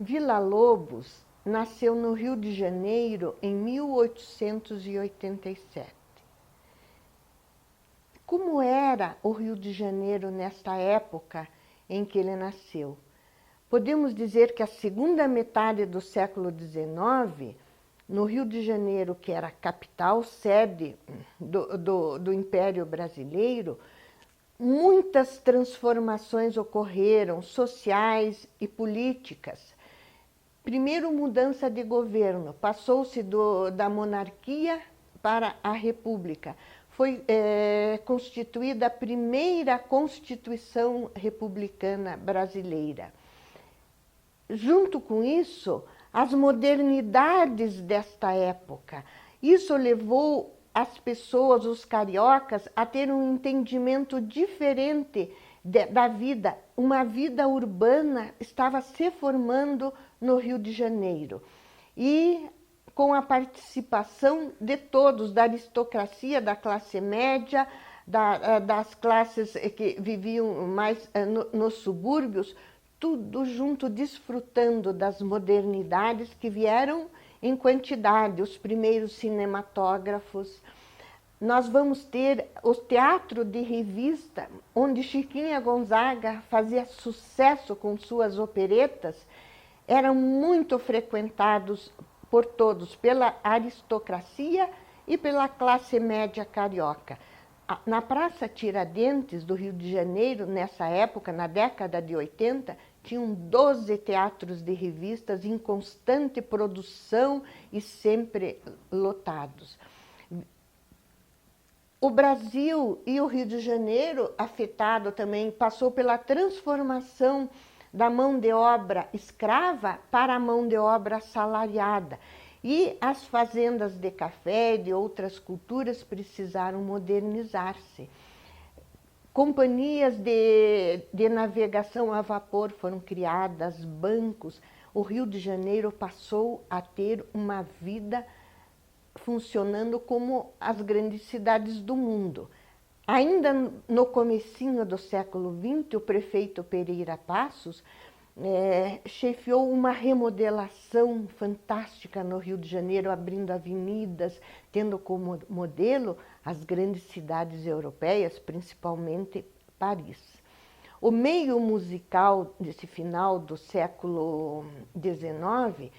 Villa-Lobos nasceu no Rio de Janeiro em 1887. Como era o Rio de Janeiro nesta época em que ele nasceu? Podemos dizer que a segunda metade do século XIX, no Rio de Janeiro, que era a capital, sede do Império Brasileiro, muitas transformações ocorreram, sociais e políticas. Primeiro, mudança de governo, passou-se da monarquia para a república. Foi constituída a primeira Constituição Republicana Brasileira. Junto com isso, as modernidades desta época. Isso levou as pessoas, os cariocas, a ter um entendimento diferente da vida. Uma vida urbana estava se formando no Rio de Janeiro. E com a participação de todos, da aristocracia, da classe média, das classes que viviam mais nos subúrbios, tudo junto, desfrutando das modernidades que vieram em quantidade, os primeiros cinematógrafos. Nós vamos ter o teatro de revista, onde Chiquinha Gonzaga fazia sucesso com suas operetas, eram muito frequentados por todos, pela aristocracia e pela classe média carioca. Na Praça Tiradentes do Rio de Janeiro, nessa época, na década de 80, tinham 12 teatros de revistas em constante produção e sempre lotados. O Brasil e o Rio de Janeiro, afetado também, passou pela transformação da mão de obra escrava para a mão de obra assalariada. E as fazendas de café e de outras culturas precisaram modernizar-se. Companhias de navegação a vapor foram criadas, bancos. O Rio de Janeiro passou a ter uma vida funcionando como as grandes cidades do mundo. Ainda no comecinho do século XX, o prefeito Pereira Passos chefiou uma remodelação fantástica no Rio de Janeiro, abrindo avenidas, tendo como modelo as grandes cidades europeias, principalmente Paris. O meio musical desse final do século XIX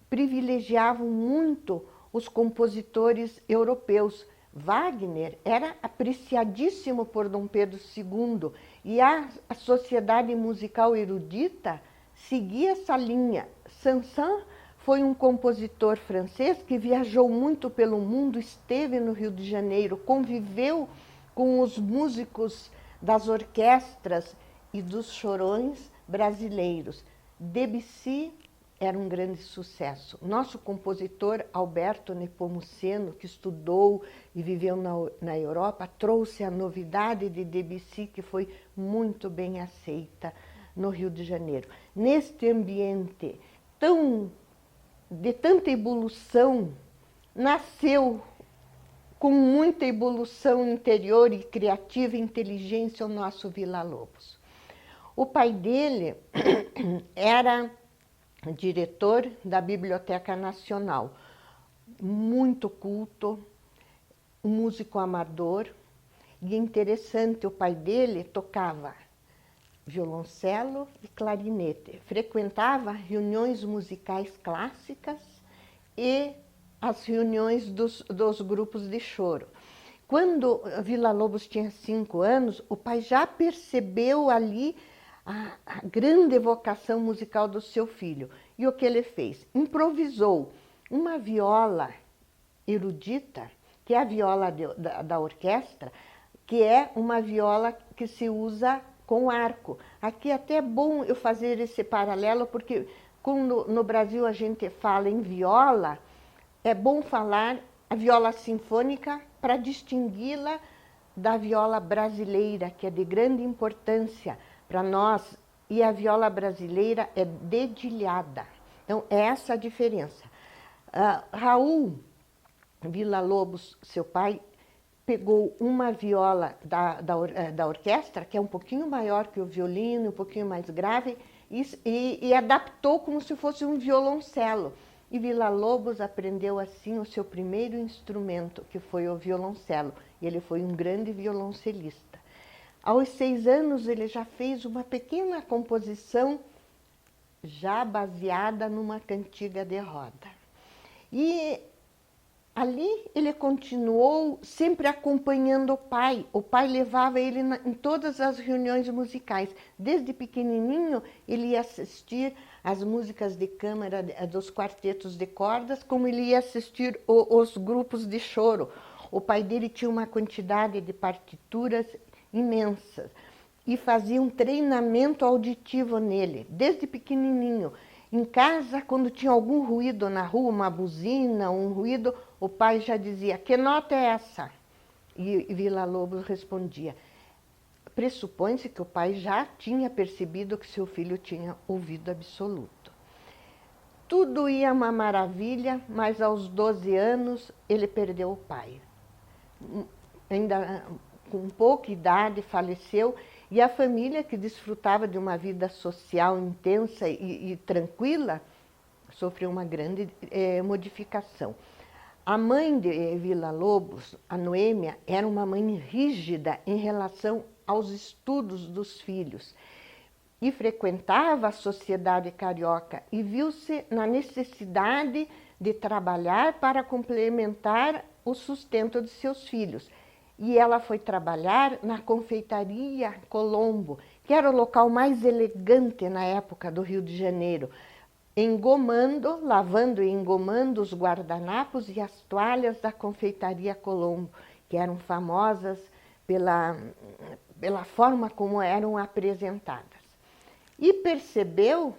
privilegiava muito os compositores europeus. Wagner era apreciadíssimo por Dom Pedro II e a sociedade musical erudita seguia essa linha. Saint-Saëns foi um compositor francês que viajou muito pelo mundo, esteve no Rio de Janeiro, conviveu com os músicos das orquestras e dos chorões brasileiros. Debussy era um grande sucesso. Nosso compositor Alberto Nepomuceno, que estudou e viveu na Europa, trouxe a novidade de Debussy, que foi muito bem aceita no Rio de Janeiro. Neste ambiente de tanta evolução, nasceu com muita evolução interior e criativa inteligência o nosso Villa-Lobos. O pai dele era diretor da Biblioteca Nacional, muito culto, músico amador, e interessante, o pai dele tocava violoncelo e clarinete, frequentava reuniões musicais clássicas e as reuniões dos grupos de choro. Quando Villa-Lobos tinha 5 anos, o pai já percebeu ali a grande vocação musical do seu filho. E o que ele fez? Improvisou uma viola erudita, que é a viola da orquestra, que é uma viola que se usa com arco. Aqui até é bom eu fazer esse paralelo, porque quando no Brasil a gente fala em viola, é bom falar a viola sinfônica para distingui-la da viola brasileira, que é de grande importância para nós, e a viola brasileira é dedilhada. Então, é essa a diferença. Raul Villa-Lobos, seu pai, pegou uma viola da orquestra, que é um pouquinho maior que o violino, um pouquinho mais grave, e adaptou como se fosse um violoncelo. E Villa-Lobos aprendeu assim o seu primeiro instrumento, que foi o violoncelo. E ele foi um grande violoncelista. Aos 6 anos ele já fez uma pequena composição já baseada numa cantiga de roda. E ali ele continuou sempre acompanhando o pai. O pai levava ele em todas as reuniões musicais. Desde pequenininho ele ia assistir as músicas de câmara dos quartetos de cordas, como ele ia assistir os grupos de choro. O pai dele tinha uma quantidade de partituras imensas e fazia um treinamento auditivo nele, desde pequenininho. Em casa, quando tinha algum ruído na rua, uma buzina, um ruído, o pai já dizia: que nota é essa? E Villa-Lobos respondia. Pressupõe-se que o pai já tinha percebido que seu filho tinha ouvido absoluto. Tudo ia uma maravilha, mas aos 12 anos ele perdeu o pai. Ainda com pouca idade faleceu, e a família, que desfrutava de uma vida social intensa e tranquila, sofreu uma grande modificação. A mãe de Villa-Lobos, a Noêmia, era uma mãe rígida em relação aos estudos dos filhos e frequentava a sociedade carioca e viu-se na necessidade de trabalhar para complementar o sustento de seus filhos. E ela foi trabalhar na confeitaria Colombo, que era o local mais elegante na época do Rio de Janeiro, engomando, lavando e engomando os guardanapos e as toalhas da confeitaria Colombo, que eram famosas pela forma como eram apresentadas. E percebeu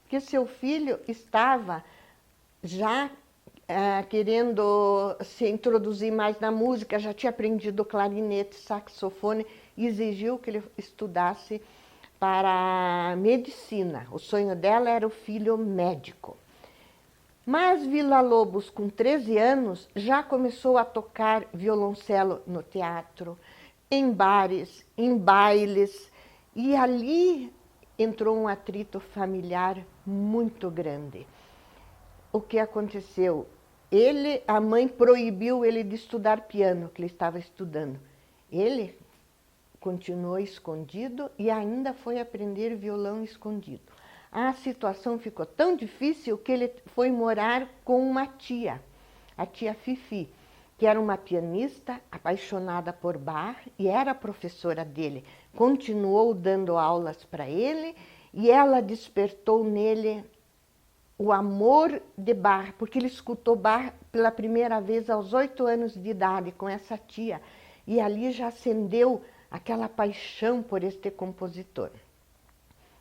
que seu filho estava já querendo se introduzir mais na música, já tinha aprendido clarinete, saxofone, e exigiu que ele estudasse para medicina. O sonho dela era o filho médico. Mas Villa-Lobos, com 13 anos, já começou a tocar violoncelo no teatro, em bares, em bailes, e ali entrou um atrito familiar muito grande. O que aconteceu? A mãe proibiu ele de estudar piano, que ele estava estudando. Ele continuou escondido e ainda foi aprender violão escondido. A situação ficou tão difícil que ele foi morar com uma tia, a tia Fifi, que era uma pianista apaixonada por Bach e era professora dele. Continuou dando aulas para ele e ela despertou nele o amor de Bach, porque ele escutou Bach pela primeira vez aos 8 anos de idade com essa tia, e ali já acendeu aquela paixão por este compositor.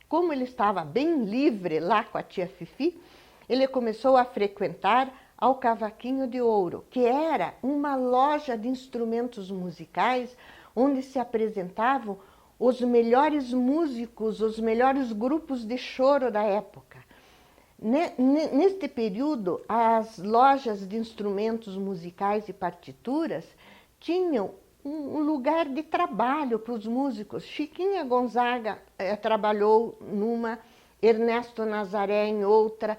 Como ele estava bem livre lá com a tia Fifi, ele começou a frequentar ao Cavaquinho de Ouro, que era uma loja de instrumentos musicais onde se apresentavam os melhores músicos, os melhores grupos de choro da época. Neste período, as lojas de instrumentos musicais e partituras tinham um lugar de trabalho para os músicos. Chiquinha Gonzaga trabalhou numa, Ernesto Nazaré em outra,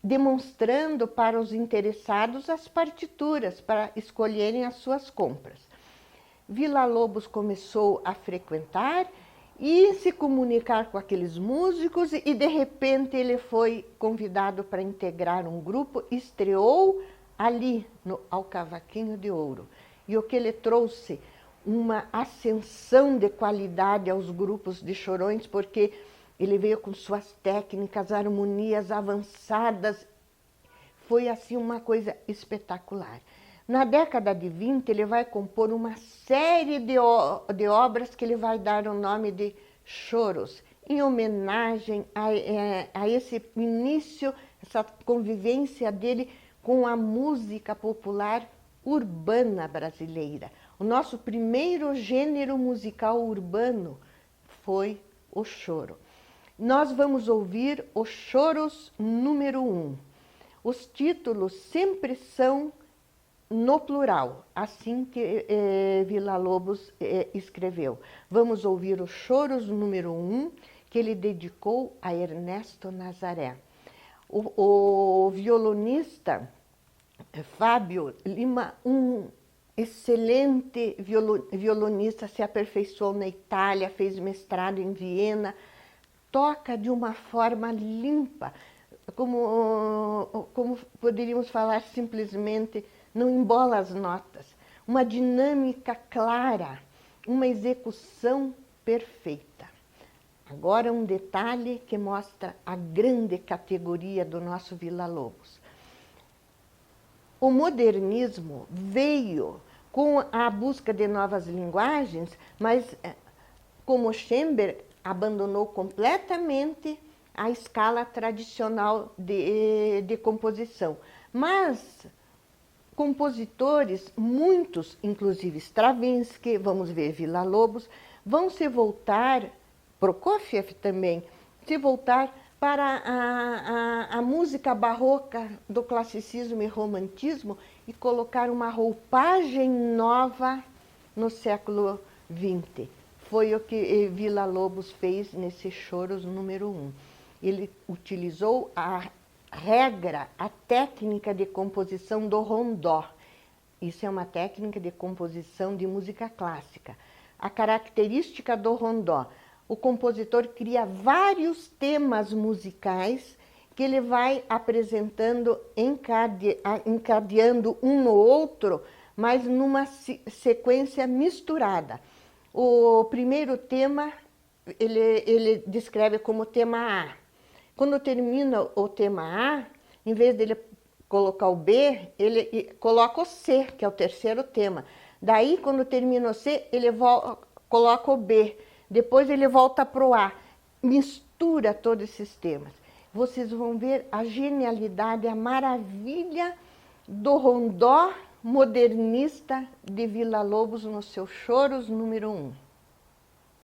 demonstrando para os interessados as partituras para escolherem as suas compras. Villa-Lobos começou a frequentar e se comunicar com aqueles músicos, e de repente ele foi convidado para integrar um grupo, estreou ali ao Cavaquinho de Ouro. E o que ele trouxe? Uma ascensão de qualidade aos grupos de chorões, porque ele veio com suas técnicas, harmonias avançadas. Foi assim uma coisa espetacular. Na década de 20, ele vai compor uma série de obras que ele vai dar o nome de choros, em homenagem a esse início, essa convivência dele com a música popular urbana brasileira. O nosso primeiro gênero musical urbano foi o choro. Nós vamos ouvir os choros número 1. Os títulos sempre são no plural, assim que Villa-Lobos escreveu. Vamos ouvir os choros número 1, que ele dedicou a Ernesto Nazaré. O violonista Fábio Lima, um excelente violonista, se aperfeiçoou na Itália, fez mestrado em Viena, toca de uma forma limpa, como poderíamos falar simplesmente, não embola as notas, uma dinâmica clara, uma execução perfeita. Agora um detalhe que mostra a grande categoria do nosso Villa-Lobos. O modernismo veio com a busca de novas linguagens, mas como Schoenberg abandonou completamente a escala tradicional de composição. Mas compositores, muitos, inclusive Stravinsky, vamos ver Villa-Lobos, vão se voltar, Prokofiev também, se voltar para a música barroca do classicismo e romantismo e colocar uma roupagem nova no século XX. Foi o que Villa-Lobos fez nesse Choros número 1. Ele utilizou a regra, a técnica de composição do rondó. Isso é uma técnica de composição de música clássica. A característica do rondó: o compositor cria vários temas musicais que ele vai apresentando, encadeando um no outro, mas numa sequência misturada. O primeiro tema ele descreve como tema A. Quando termina o tema A, em vez dele colocar o B, ele coloca o C, que é o terceiro tema. Daí, quando termina o C, ele coloca o B. Depois ele volta para o A. Mistura todos esses temas. Vocês vão ver a genialidade, a maravilha do rondó modernista de Villa-Lobos no seu Choros número 1.